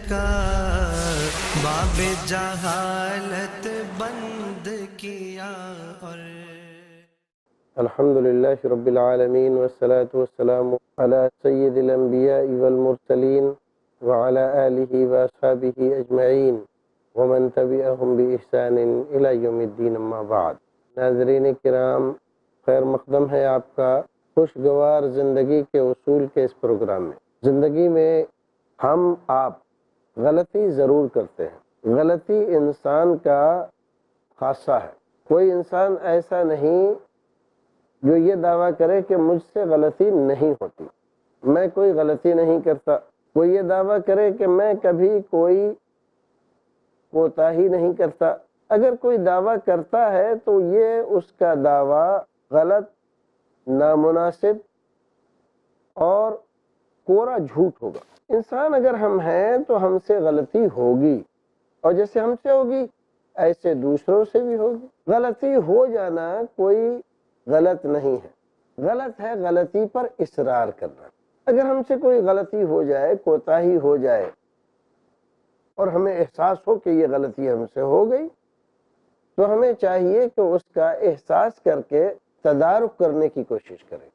کا باب جہالت بند کیا اور الحمدللہ رب العالمین والصلاة والسلام علی سید الانبیاء والمرسلین وعلی آلہ واصحابہ اجمعین ومن تبعہم بإحسان الی یوم الدین اما بعد۔ ناظرین کرام، خیر مقدم ہے آپ کا خوشگوار زندگی کے اصول کے اس پروگرام میں۔ زندگی میں ہم آپ غلطی ضرور کرتے ہیں، غلطی انسان کا خاصہ ہے۔ کوئی انسان ایسا نہیں جو یہ دعویٰ کرے کہ مجھ سے غلطی نہیں ہوتی، میں کوئی غلطی نہیں کرتا۔ کوئی یہ دعویٰ کرے کہ میں کبھی کوئی کوتاہی نہیں کرتا، اگر کوئی دعویٰ کرتا ہے تو یہ اس کا دعویٰ غلط، نامناسب اور کورا جھوٹ ہوگا۔ انسان اگر ہم ہیں تو ہم سے غلطی ہوگی، اور جیسے ہم سے ہوگی ایسے دوسروں سے بھی ہوگی۔ غلطی ہو جانا کوئی غلط نہیں ہے، غلط ہے غلطی پر اصرار کرنا۔ اگر ہم سے کوئی غلطی ہو جائے، کوتاہی ہو جائے، اور ہمیں احساس ہو کہ یہ غلطی ہم سے ہو گئی، تو ہمیں چاہیے کہ اس کا احساس کر کے تدارک کرنے کی کوشش کریں۔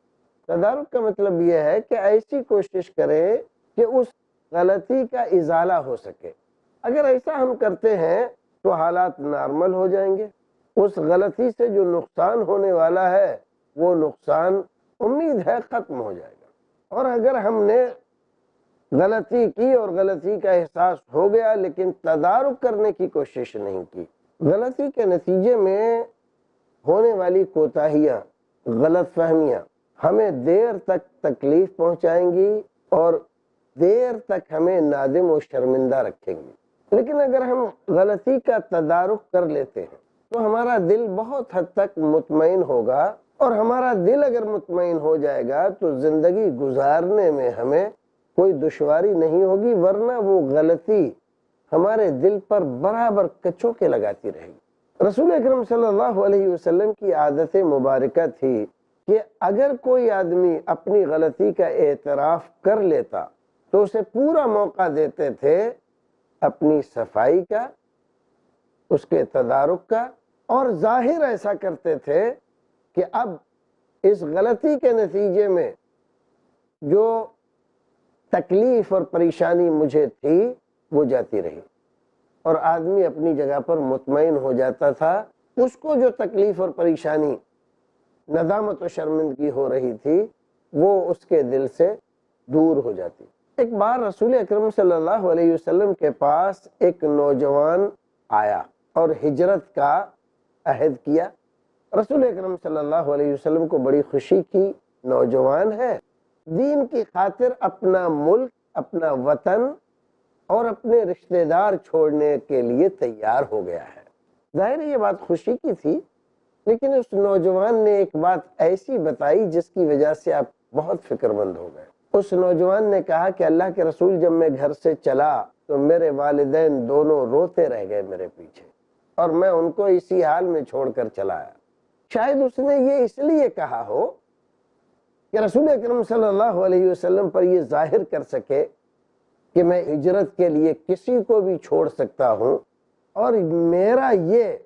تدارک کا مطلب یہ ہے کہ ایسی کوشش کریں کہ اس غلطی کا ازالہ ہو سکے۔ اگر ایسا ہم کرتے ہیں تو حالات نارمل ہو جائیں گے، اس غلطی سے جو نقصان ہونے والا ہے وہ نقصان امید ہے ختم ہو جائے گا۔ اور اگر ہم نے غلطی کی اور غلطی کا احساس ہو گیا لیکن تدارک کرنے کی کوشش نہیں کی، غلطی کے نتیجے میں ہونے والی کوتاہیاں، غلط فہمیاں ہمیں دیر تک تکلیف پہنچائیں گی اور دیر تک ہمیں نادم و شرمندہ رکھیں گی۔ لیکن اگر ہم غلطی کا تدارک کر لیتے ہیں تو ہمارا دل بہت حد تک مطمئن ہوگا، اور ہمارا دل اگر مطمئن ہو جائے گا تو زندگی گزارنے میں ہمیں کوئی دشواری نہیں ہوگی، ورنہ وہ غلطی ہمارے دل پر برابر کچوکے لگاتی رہے گی۔ رسول اکرم صلی اللہ علیہ وسلم کی عادت مبارکہ تھی کہ اگر کوئی آدمی اپنی غلطی کا اعتراف کر لیتا تو اسے پورا موقع دیتے تھے اپنی صفائی کا، اس کے تدارک کا، اور ظاہر ایسا کرتے تھے کہ اب اس غلطی کے نتیجے میں جو تکلیف اور پریشانی مجھے تھی وہ جاتی رہی، اور آدمی اپنی جگہ پر مطمئن ہو جاتا تھا۔ اس کو جو تکلیف اور پریشانی، ندامت و شرمندگی ہو رہی تھی وہ اس کے دل سے دور ہو جاتی۔ ایک بار رسول اکرم صلی اللہ علیہ وسلم کے پاس ایک نوجوان آیا اور ہجرت کا عہد کیا۔ رسول اکرم صلی اللہ علیہ وسلم کو بڑی خوشی کی، نوجوان ہے، دین کی خاطر اپنا ملک، اپنا وطن اور اپنے رشتہ دار چھوڑنے کے لیے تیار ہو گیا ہے۔ ظاہر یہ بات خوشی کی تھی، لیکن اس نوجوان نے ایک بات ایسی بتائی جس کی وجہ سے آپ بہت فکر مند ہو گئے۔ اس نوجوان نے کہا کہ اللہ کے رسول، جب میں گھر سے چلا تو میرے والدین دونوں روتے رہ گئے میرے پیچھے، اور میں ان کو اسی حال میں چھوڑ کر چلا آیا۔ شاید اس نے یہ اس لیے کہا ہو کہ رسول اکرم صلی اللہ علیہ وسلم پر یہ ظاہر کر سکے کہ میں ہجرت کے لیے کسی کو بھی چھوڑ سکتا ہوں، اور میرا یہ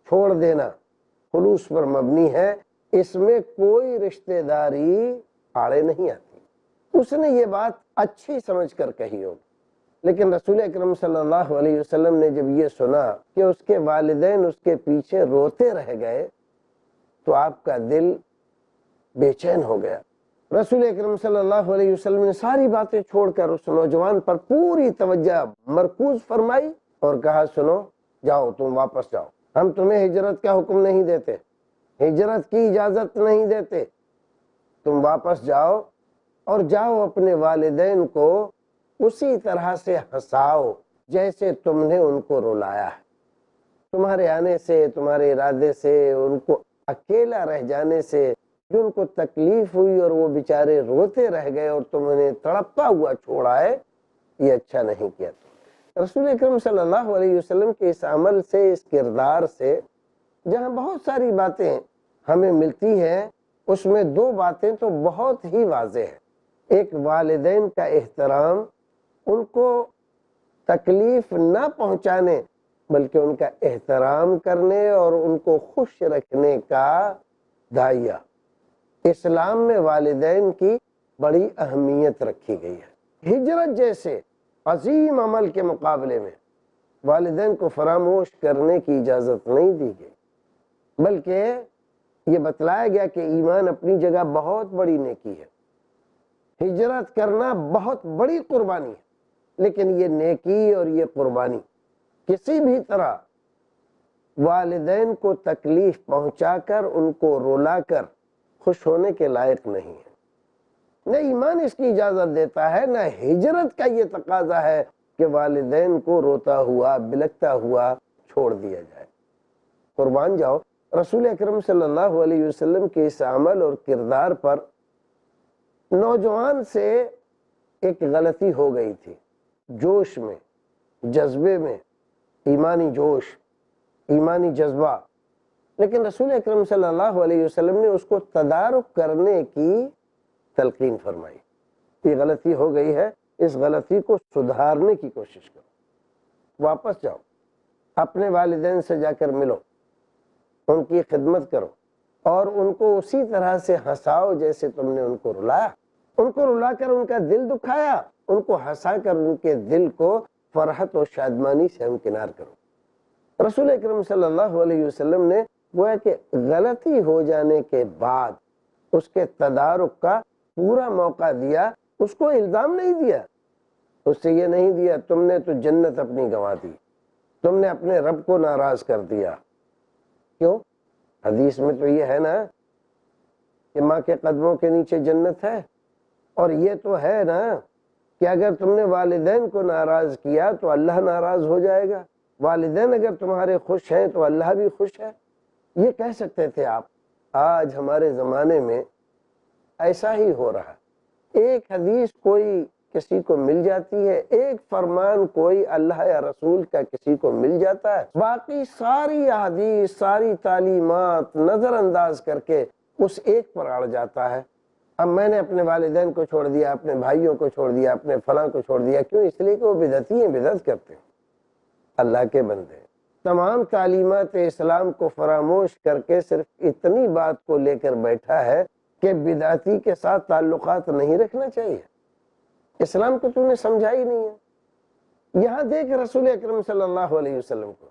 چھوڑ دینا خلوص پر مبنی ہے، اس میں کوئی رشتہ داری آڑے نہیں آتی۔ اس نے یہ بات اچھی سمجھ کر کہی ہوگی، لیکن رسول اکرم صلی اللہ علیہ وسلم نے جب یہ سنا کہ اس کے والدین اس کے پیچھے روتے رہ گئے تو آپ کا دل بے چین ہو گیا۔ رسول اکرم صلی اللہ علیہ وسلم نے ساری باتیں چھوڑ کر اس نوجوان پر پوری توجہ مرکوز فرمائی اور کہا، سنو، جاؤ، تم واپس جاؤ، ہم تمہیں ہجرت کا حکم نہیں دیتے، ہجرت کی اجازت نہیں دیتے، تم واپس جاؤ، اور جاؤ اپنے والدین کو اسی طرح سے ہنساؤ جیسے تم نے ان کو رلایا ہے۔ تمہارے آنے سے، تمہارے ارادے سے، ان کو اکیلا رہ جانے سے جو ان کو تکلیف ہوئی اور وہ بیچارے روتے رہ گئے اور تم انہیں تڑپتا ہوا چھوڑا ہے، یہ اچھا نہیں کیا۔ رسول اکرم صلی اللہ علیہ وسلم کے اس عمل سے، اس کردار سے، جہاں بہت ساری باتیں ہمیں ملتی ہیں، اس میں دو باتیں تو بہت ہی واضح ہیں۔ ایک والدین کا احترام ان کو تکلیف نہ پہنچانے بلکہ ان کا احترام کرنے اور ان کو خوش رکھنے کا داعیہ۔ اسلام میں والدین کی بڑی اہمیت رکھی گئی ہے۔ ہجرت جیسے عظیم عمل کے مقابلے میں والدین کو فراموش کرنے کی اجازت نہیں دی گئی، بلکہ یہ بتلایا گیا کہ ایمان اپنی جگہ بہت بڑی نیکی ہے، ہجرت کرنا بہت بڑی قربانی ہے، لیکن یہ نیکی اور یہ قربانی کسی بھی طرح والدین کو تکلیف پہنچا کر ان کو رلا کر خوش ہونے کے لائق نہیں ہے۔ نہ ایمان اس کی اجازت دیتا ہے، نہ ہجرت کا یہ تقاضا ہے کہ والدین کو روتا ہوا بلکتا ہوا چھوڑ دیا جائے۔ قربان جاؤ، رسول اکرم صلی اللہ علیہ وسلم کے اس عمل اور کردار پر نوجوان سے ایک غلطی ہو گئی تھی، جوش میں، جذبے میں، ایمانی جوش، ایمانی جذبہ، لیکن رسول اکرم صلی اللہ علیہ وسلم نے اس کو تدارک کرنے کی تلقین فرمائی۔ یہ غلطی ہو گئی ہے، اس غلطی کو سدھارنے کی کوشش کرو، واپس جاؤ، اپنے والدین سے جا کر ملو، ان کی خدمت کرو اور ان کو اسی طرح سے ہنساؤ جیسے تم نے ان کو رلایا۔ ان کو رلا کر ان کا دل دکھایا، ان کو ہنسا کر ان کے دل کو فرحت و شادمانی سے ہمکنار کرو۔ رسول اکرم صلی اللہ علیہ وسلم نے گویا کہ غلطی ہو جانے کے بعد اس کے تدارک کا پورا موقع دیا، اس کو الزام نہیں دیا، اس سے یہ نہیں دیا تم نے تو جنت اپنی گنوا دی، تم نے اپنے رب کو ناراض کر دیا۔ کیوں؟ حدیث میں تو یہ ہے نا کہ ماں کے قدموں کے نیچے جنت ہے، اور یہ تو ہے نا کہ اگر تم نے والدین کو ناراض کیا تو اللہ ناراض ہو جائے گا، والدین اگر تمہارے خوش ہیں تو اللہ بھی خوش ہے۔ یہ کہہ سکتے تھے آپ۔ آج ہمارے زمانے میں ایسا ہی ہو رہا ہے، ایک حدیث کوئی کسی کو مل جاتی ہے، ایک فرمان کوئی اللہ یا رسول کا کسی کو مل جاتا ہے، باقی ساری احادیث، ساری تعلیمات نظر انداز کر کے اس ایک پر اڑ جاتا ہے۔ اب میں نے اپنے والدین کو چھوڑ دیا، اپنے بھائیوں کو چھوڑ دیا، اپنے فلاں کو چھوڑ دیا، کیوں؟ اس لیے کہ وہ بدعتی ہیں، بدعت کرتے ہیں۔ اللہ کے بندے تمام تعلیمات اسلام کو فراموش کر کے صرف اتنی بات کو لے کر بیٹھا ہے کہ بدعتی کے ساتھ تعلقات نہیں رکھنا چاہیے۔ اسلام کو تو نے سمجھا ہی نہیں ہے۔ یہاں دیکھ رسول اکرم صلی اللہ علیہ وسلم کو،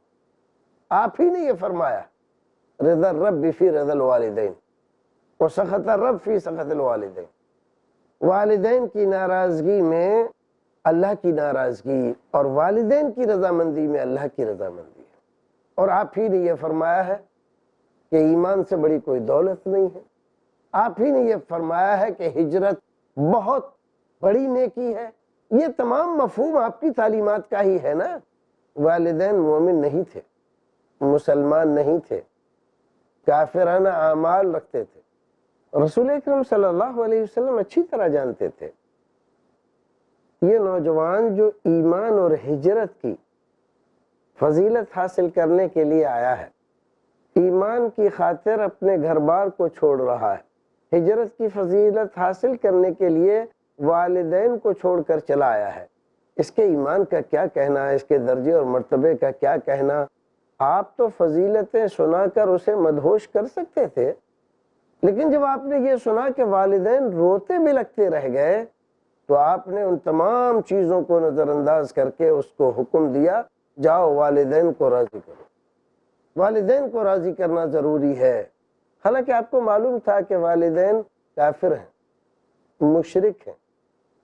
آپ ہی نے یہ فرمایا، رضا الرب فی رضا الوالدین وسخط الرب فی سخط الوالدین۔ والدین کی ناراضگی میں اللہ کی ناراضگی اور والدین کی رضامندی میں اللہ کی رضامندی ہے۔ اور آپ ہی نے یہ فرمایا ہے کہ ایمان سے بڑی کوئی دولت نہیں ہے۔ آپ ہی نے یہ فرمایا ہے کہ ہجرت بہت بڑی نیکی ہے۔ یہ تمام مفہوم آپ کی تعلیمات کا ہی ہے نا۔ والدین مومن نہیں تھے، مسلمان نہیں تھے، کافرانہ اعمال رکھتے تھے۔ رسول اکرم صلی اللہ علیہ وسلم اچھی طرح جانتے تھے یہ نوجوان جو ایمان اور ہجرت کی فضیلت حاصل کرنے کے لیے آیا ہے، ایمان کی خاطر اپنے گھر بار کو چھوڑ رہا ہے، ہجرت کی فضیلت حاصل کرنے کے لیے والدین کو چھوڑ کر چلا آیا ہے، اس کے ایمان کا کیا کہنا، اس کے درجے اور مرتبے کا کیا کہنا۔ آپ تو فضیلتیں سنا کر اسے مدہوش کر سکتے تھے، لیکن جب آپ نے یہ سنا کہ والدین روتے بلکتے رہ گئے تو آپ نے ان تمام چیزوں کو نظر انداز کر کے اس کو حکم دیا، جاؤ والدین کو راضی کرو۔ والدین کو راضی کرنا ضروری ہے، حالانکہ آپ کو معلوم تھا کہ والدین کافر ہیں، مشرک ہیں،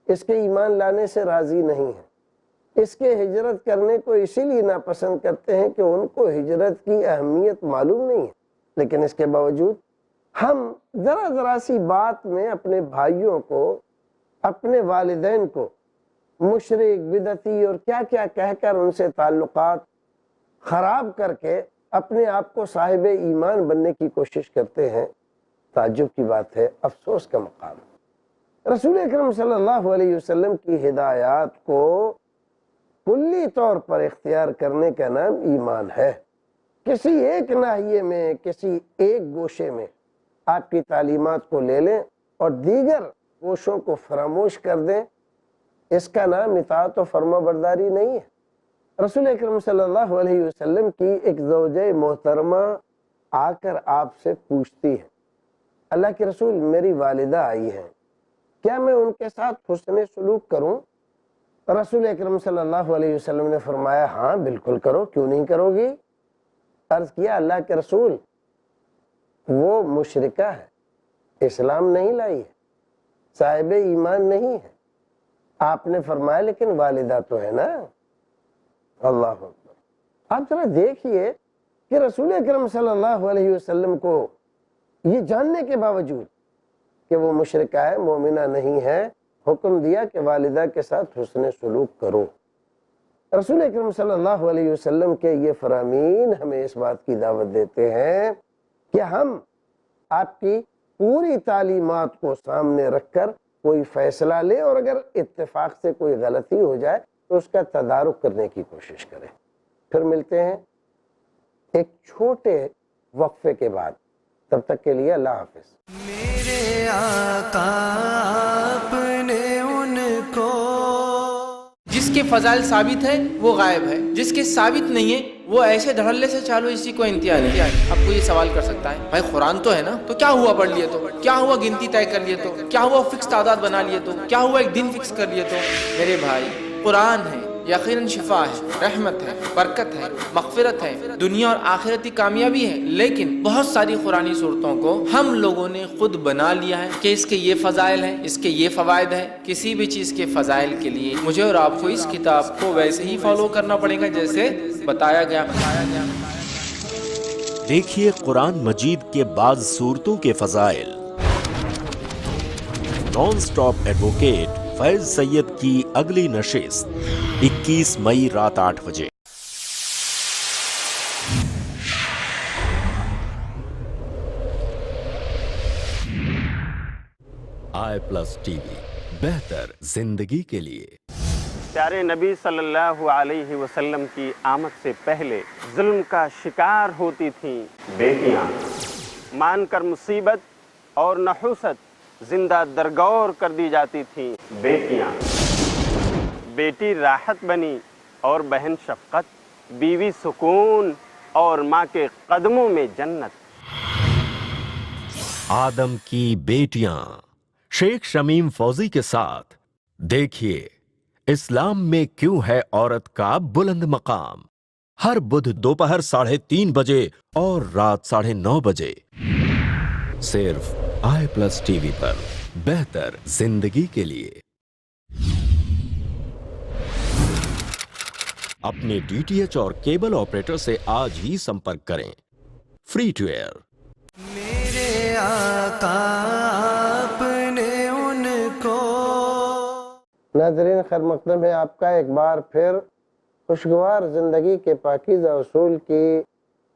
اس کے ایمان لانے سے راضی نہیں ہیں، اس کے ہجرت کرنے کو اسی لیے ناپسند کرتے ہیں کہ ان کو ہجرت کی اہمیت معلوم نہیں ہے۔ لیکن اس کے باوجود ہم ذرا سی بات میں اپنے بھائیوں کو، اپنے والدین کو مشرک، بدعتی اور کیا کیا کہہ کر ان سے تعلقات خراب کر کے اپنے آپ کو صاحب ایمان بننے کی کوشش کرتے ہیں۔ تعجب کی بات ہے، افسوس کا مقام ہے۔ رسول اکرم صلی اللہ علیہ وسلم کی ہدایات کو کلی طور پر اختیار کرنے کا نام ایمان ہے۔ کسی ایک ناحیے میں، کسی ایک گوشے میں آپ کی تعلیمات کو لے لیں اور دیگر گوشوں کو فراموش کر دیں، اس کا نام اطاعت و فرما برداری نہیں ہے۔ رسول اکرم صلی اللہ علیہ وسلم کی ایک زوجہ محترمہ آ کر آپ سے پوچھتی ہے، اللہ کے رسول میری والدہ آئی ہیں، کیا میں ان کے ساتھ حسن سلوک کروں؟ رسول اکرم صلی اللہ علیہ وسلم نے فرمایا ہاں بالکل کرو، کیوں نہیں کرو گی؟ عرض کیا اللہ کے رسول وہ مشرکہ ہے، اسلام نہیں لائی ہے، صاحب ایمان نہیں ہے۔ آپ نے فرمایا لیکن والدہ تو ہے نا۔ اللہ اکبر۔ آپ ذرا دیکھیے کہ رسول اکرم صلی اللہ علیہ وسلم کو یہ جاننے کے باوجود کہ وہ مشرکہ ہے، مومنہ نہیں ہے، حکم دیا کہ والدہ کے ساتھ حسن سلوک کرو۔ رسول اکرم صلی اللہ علیہ وسلم کے یہ فرامین ہمیں اس بات کی دعوت دیتے ہیں کہ ہم آپ کی پوری تعلیمات کو سامنے رکھ کر کوئی فیصلہ لیں، اور اگر اتفاق سے کوئی غلطی ہو جائے تو اس کا تدارک کرنے کی کوشش کریں۔ پھر ملتے ہیں ایک چھوٹے وقفے کے بعد، تب تک کے لیے اللہ حافظ۔ میرے آقا آپ نے ان کو جس کے فضائل ثابت ہے وہ غائب ہے، جس کے ثابت نہیں ہے وہ ایسے دھڑلے سے چالو اسی کو انتہا نہیں۔ اب کوئی سوال کر سکتا ہے بھائی قرآن تو ہے نا، تو کیا ہوا پڑھ لیے تو، کیا ہوا گنتی طے کر لیے تو، کیا ہوا فکس تعداد بنا لیے تو، کیا ہوا ایک دن فکس کر لیے تو؟ میرے بھائی قرآن ہے، یقیناً شفا ہے، رحمت ہے، برکت ہے، مغفرت ہے، دنیا اور آخرتی کامیابی ہے، لیکن بہت ساری قرآنی صورتوں کو ہم لوگوں نے خود بنا لیا ہے کہ اس کے یہ فضائل ہیں، اس کے یہ فوائد ہیں۔ کسی بھی چیز کے فضائل کے لیے مجھے اور آپ کو اس کتاب کو ویسے ہی فالو کرنا پڑے گا جیسے بتایا گیا۔ دیکھیے قرآن مجید کے بعض سورتوں کے فضائل۔ نان سٹاپ ایڈوکیٹ فیض سید کی اگلی نشست 21 مئی رات 8 بجے۔ iPlus TV، بہتر زندگی کے لیے۔ پیارے نبی صلی اللہ علیہ وسلم کی آمد سے پہلے ظلم کا شکار ہوتی تھیں بیٹیاں، مان کر مصیبت اور نحوست زندہ درگور کر دی جاتی تھیں بیٹیاں۔ بیٹی راحت بنی اور بہن شفقت، بیوی سکون اور ماں کے قدموں میں جنت۔ آدم کی بیٹیاں شیخ شمیم فوزی کے ساتھ دیکھیے اسلام میں کیوں ہے عورت کا بلند مقام، ہر بدھ دوپہر 3:30 بجے اور رات 9:30 بجے، صرف iPlus TV پر، بہتر زندگی کے لیے۔ اپنے DTH اور کیبل آپریٹر سے آج ہی سمپرک کریں، فری ٹو ایئر۔ میرے آقا آپ نے ان کو۔ ناظرین خیر مقدم ہے آپ کا ایک بار پھر خوشگوار زندگی کے پاکیزہ اصول کی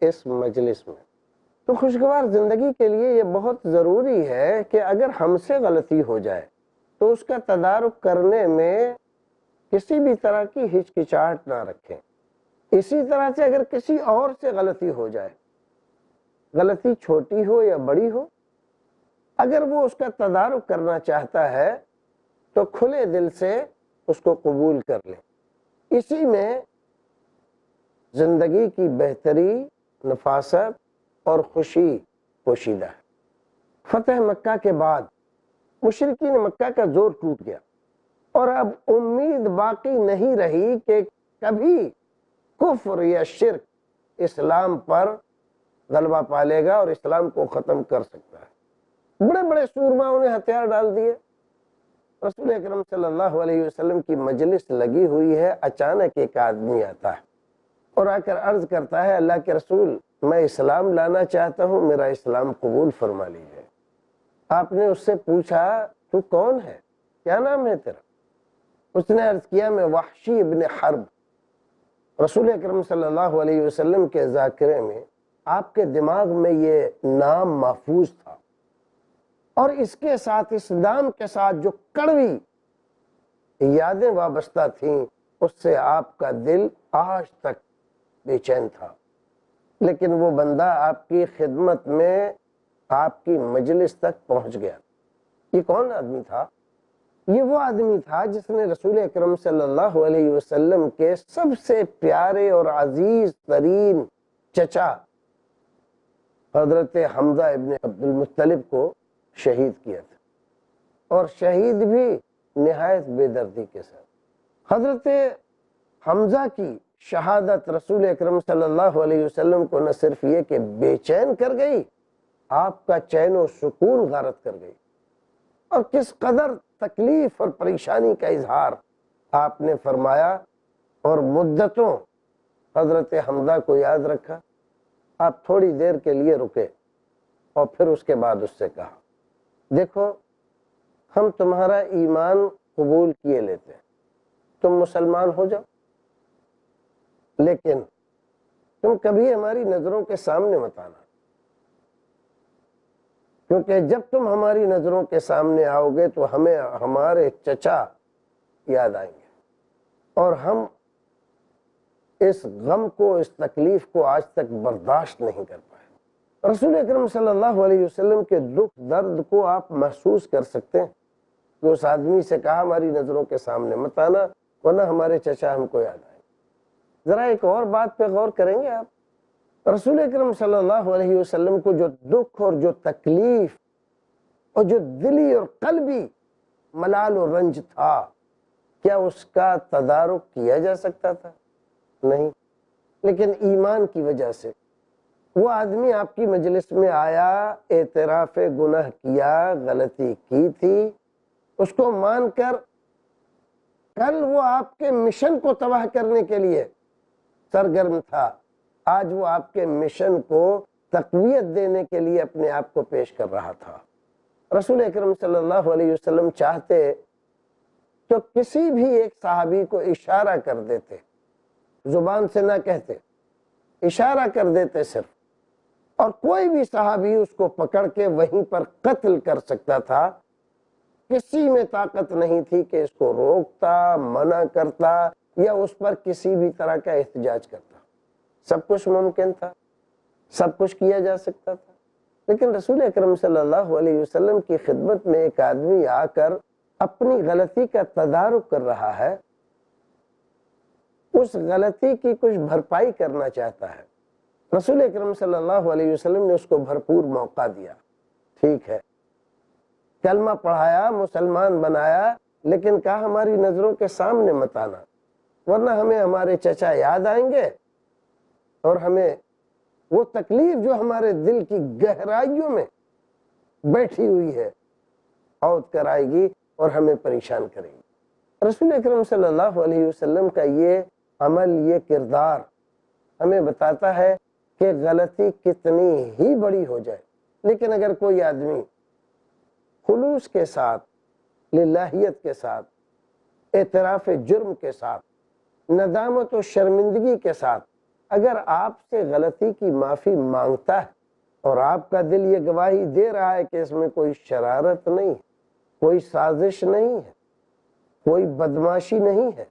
اس مجلس میں۔ تو خوشگوار زندگی کے لیے یہ بہت ضروری ہے کہ اگر ہم سے غلطی ہو جائے تو اس کا تدارک کرنے میں کسی بھی طرح کی ہچکچاہٹ نہ رکھیں۔ اسی طرح سے اگر کسی اور سے غلطی ہو جائے، غلطی چھوٹی ہو یا بڑی ہو، اگر وہ اس کا تدارک کرنا چاہتا ہے تو کھلے دل سے اس کو قبول کر لیں۔ اسی میں زندگی کی بہتری، نفاست اور خوشی پوشیدہ ہے۔ فتح مکہ کے بعد مشرکین مکہ کا زور ٹوٹ گیا، اور اب امید باقی نہیں رہی کہ کبھی کفر یا شرک اسلام پر غلبہ پا لے گا اور اسلام کو ختم کر سکتا ہے۔ بڑے بڑے سورماؤں نے ہتھیار ڈال دیے۔ رسول اکرم صلی اللہ علیہ وسلم کی مجلس لگی ہوئی ہے، اچانک ایک آدمی آتا ہے اور آ کر عرض کرتا ہے اللہ کے رسول میں اسلام لانا چاہتا ہوں، میرا اسلام قبول فرما لیجیے۔ آپ نے اس سے پوچھا تو کون ہے، کیا نام ہے تیرا؟ اس نے عرض کیا میں وحشی ابن حرب۔ رسول اکرم صلی اللہ علیہ وسلم کے ذاکرے میں، آپ کے دماغ میں یہ نام محفوظ تھا، اور اس کے ساتھ اس نام کے ساتھ جو کڑوی یادیں وابستہ تھیں اس سے آپ کا دل آج تک بے چین تھا۔ لیکن وہ بندہ آپ کی خدمت میں آپ کی مجلس تک پہنچ گیا۔ یہ کون آدمی تھا؟ یہ وہ آدمی تھا جس نے رسول اکرم صلی اللہ علیہ وسلم کے سب سے پیارے اور عزیز ترین چچا حضرت حمزہ ابن عبد المطلب کو شہید کیا تھا، اور شہید بھی نہایت بے دردی کے ساتھ۔ حضرت حمزہ کی شہادت رسول اکرم صلی اللہ علیہ وسلم کو نہ صرف یہ کہ بے چین کر گئی، آپ کا چین و سکون غارت کر گئی، اور کس قدر تکلیف اور پریشانی کا اظہار آپ نے فرمایا اور مدتوں حضرت حمزہ کو یاد رکھا۔ آپ تھوڑی دیر کے لیے رکے اور پھر اس کے بعد اس سے کہا، دیکھو ہم تمہارا ایمان قبول کیے لیتے ہیں، تم مسلمان ہو جاؤ، لیکن تم کبھی ہماری نظروں کے سامنے مت آنا، کیونکہ جب تم ہماری نظروں کے سامنے آؤ گے تو ہمیں ہمارے چچا یاد آئیں گے، اور ہم اس غم کو، اس تکلیف کو آج تک برداشت نہیں کر پائے۔ رسول اکرم صلی اللہ علیہ وسلم کے دکھ درد کو آپ محسوس کر سکتے ہیں کہ اس آدمی سے کہا ہماری نظروں کے سامنے مت آنا ورنہ ہمارے چچا ہم کو یاد آئیں گے۔ ذرا ایک اور بات پہ غور کریں گے آپ، رسول اکرم صلی اللہ علیہ وسلم کو جو دکھ اور جو تکلیف اور جو دلی اور قلبی ملال و رنج تھا، کیا اس کا تدارک کیا جا سکتا تھا؟ نہیں، لیکن ایمان کی وجہ سے وہ آدمی آپ کی مجلس میں آیا، اعتراف گناہ کیا، غلطی کی تھی، اس کو مان کر کل وہ آپ کے مشن کو تباہ کرنے کے لیے سرگرم تھا، آج وہ آپ کے مشن کو تقویت دینے کے لیے اپنے آپ کو پیش کر رہا تھا۔ رسول اکرم صلی اللہ علیہ وسلم چاہتے تو کسی بھی ایک صحابی کو اشارہ کر دیتے، زبان سے نہ کہتے، اشارہ کر دیتے صرف، اور کوئی بھی صحابی اس کو پکڑ کے وہیں پر قتل کر سکتا تھا۔ کسی میں طاقت نہیں تھی کہ اس کو روکتا، منع کرتا یا اس پر کسی بھی طرح کا احتجاج کرتا۔ سب کچھ ممکن تھا، سب کچھ کیا جا سکتا تھا، لیکن رسول اکرم صلی اللہ علیہ وسلم کی خدمت میں ایک آدمی آ کر اپنی غلطی کا تدارک کر رہا ہے، اس غلطی کی کچھ بھرپائی کرنا چاہتا ہے۔ رسول اکرم صلی اللہ علیہ وسلم نے اس کو بھرپور موقع دیا، ٹھیک ہے، کلمہ پڑھایا، مسلمان بنایا، لیکن کہا ہماری نظروں کے سامنے مت آنا ورنہ ہمیں ہمارے چچا یاد آئیں گے، اور ہمیں وہ تکلیف جو ہمارے دل کی گہرائیوں میں بیٹھی ہوئی ہے عود کرائے گی اور ہمیں پریشان کرے گی۔ رسول اکرم صلی اللہ علیہ وسلم کا یہ عمل، یہ کردار ہمیں بتاتا ہے کہ غلطی کتنی ہی بڑی ہو جائے، لیکن اگر کوئی آدمی خلوص کے ساتھ، للہیت کے ساتھ، اعتراف جرم کے ساتھ، ندامت و شرمندگی کے ساتھ اگر آپ سے غلطی کی معافی مانگتا ہے اور آپ کا دل یہ گواہی دے رہا ہے کہ اس میں کوئی شرارت نہیں ہے، کوئی سازش نہیں ہے، کوئی بدماشی نہیں ہے،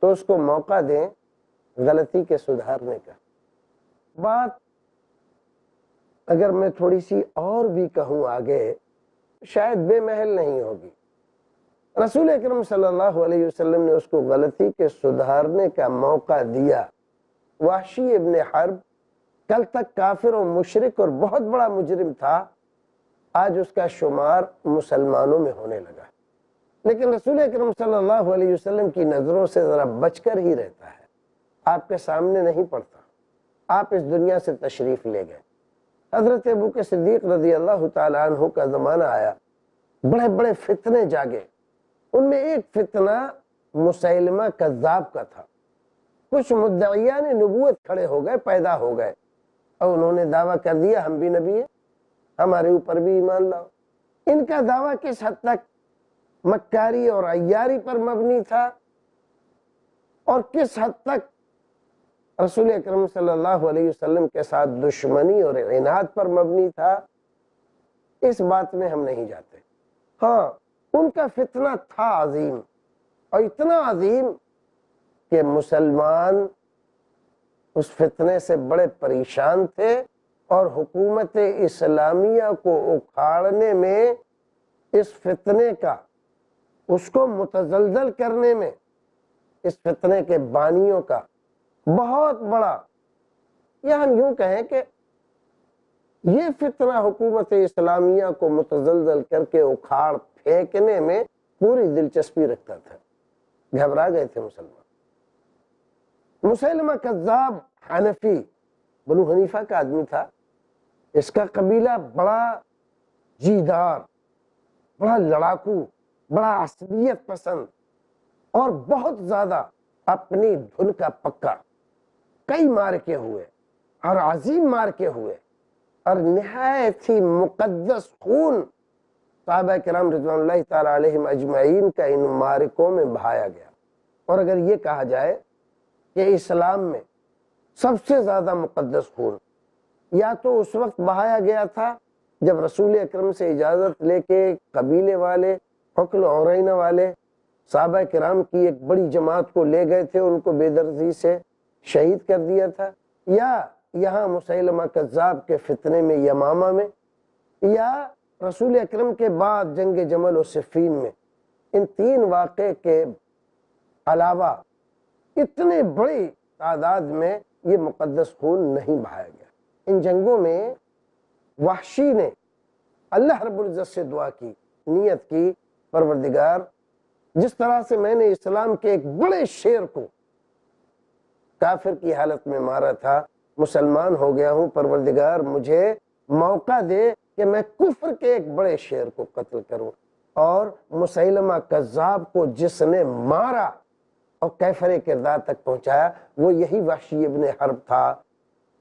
تو اس کو موقع دیں غلطی کے سدھارنے کا۔ بات اگر میں تھوڑی سی اور بھی کہوں آگے، شاید بے محل نہیں ہوگی۔ رسول اکرم صلی اللہ علیہ وسلم نے اس کو غلطی کے سدھارنے کا موقع دیا۔ وحشی ابن حرب کل تک کافر و مشرک اور بہت بڑا مجرم تھا، آج اس کا شمار مسلمانوں میں ہونے لگا، لیکن رسول اکرم صلی اللہ علیہ وسلم کی نظروں سے ذرا بچ کر ہی رہتا ہے، آپ کے سامنے نہیں پڑتا۔ آپ اس دنیا سے تشریف لے گئے، حضرت ابوبکر صدیق رضی اللہ تعالیٰ عنہ کا زمانہ آیا، بڑے بڑے فتنے جاگے، ان میں ایک فتنہ مسیلمہ کذاب کا تھا۔ کچھ مدعیان نبوت کھڑے ہو گئے، پیدا ہو گئے، اور انہوں نے دعویٰ کر دیا ہم بھی نبی ہیں، ہمارے اوپر بھی ایمان لاؤ۔ ان کا دعویٰ کس حد تک مکاری اور عیاری پر مبنی تھا اور کس حد تک رسول اکرم صلی اللہ علیہ وسلم کے ساتھ دشمنی اور عناد پر مبنی تھا، اس بات میں ہم نہیں جاتے۔ ہاں، ان کا فتنہ تھا عظیم، اور اتنا عظیم کہ مسلمان اس فتنے سے بڑے پریشان تھے، اور حکومت اسلامیہ کو اکھاڑنے میں اس فتنے کا اس کو متزلزل کرنے میں اس فتنے کے بانیوں کا بہت بڑا، یا ہم یوں کہیں کہ یہ فتنہ حکومت اسلامیہ کو متزلزل کر کے اکھاڑ پھینکنے میں پوری دلچسپی رکھتا تھا۔ گھبرا گئے تھے مسلمان۔ مسیلمہ کذاب حنفی بنو حنیفہ کا آدمی تھا، اس کا قبیلہ بڑا جیدار، بڑا لڑاکو، بڑا عصبیت پسند اور بہت زیادہ اپنی دھن کا پکا۔ کئی مارکے ہوئے اور عظیم مارکے ہوئے اور نہایت ہی مقدس خون صحابہ کرام رضوان اللہ تعالی علیہم اجمعین کا ان مارکوں میں بہایا گیا۔ اور اگر یہ کہا جائے کہ اسلام میں سب سے زیادہ مقدس خون یا تو اس وقت بہایا گیا تھا جب رسول اکرم سے اجازت لے کے قبیلے والے، حقل عرینہ والے صحابہ کرام کی ایک بڑی جماعت کو لے گئے تھے، ان کو بے دردی سے شہید کر دیا تھا، یا یہاں مسیلمہ کذاب کے فتنے میں یمامہ میں، یا رسول اکرم کے بعد جنگ جمل و صفین میں۔ ان تین واقعے کے علاوہ اتنے بڑی تعداد میں یہ مقدس خون نہیں بہایا گیا۔ ان جنگوں میں وحشی نے اللہ رب العزت سے دعا کی، نیت کی، پروردگار جس طرح سے میں نے اسلام کے ایک بڑے شیر کو کافر کی حالت میں مارا تھا، مسلمان ہو گیا ہوں، پروردگار مجھے موقع دے کہ میں کفر کے ایک بڑے شیر کو قتل کروں۔ اور مسیلمہ کذاب کو جس نے مارا اور کیفر کردار تک پہنچایا وہ یہی وحشی ابن حرب تھا۔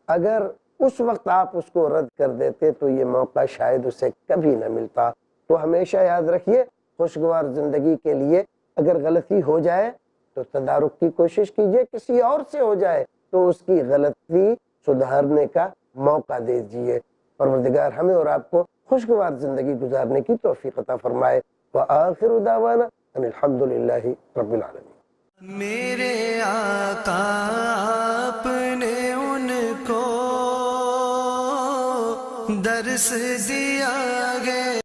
اگر اس وقت آپ اس کو رد کر دیتے تو یہ موقع شاید اسے کبھی نہ ملتا۔ تو ہمیشہ یاد رکھیے، خوشگوار زندگی کے لیے اگر غلطی ہو جائے تو تدارک کی کوشش کیجئے، کسی اور سے ہو جائے تو اس کی غلطی سدھارنے کا موقع دے دیجیے۔ پروردگار ہمیں اور آپ کو خوشگوار زندگی گزارنے کی توفیق عطا فرمائے۔ وآخر دعوانا ان الحمد للہ رب العالمین۔ میرے آقا آپ نے ان کو درس دیا گے۔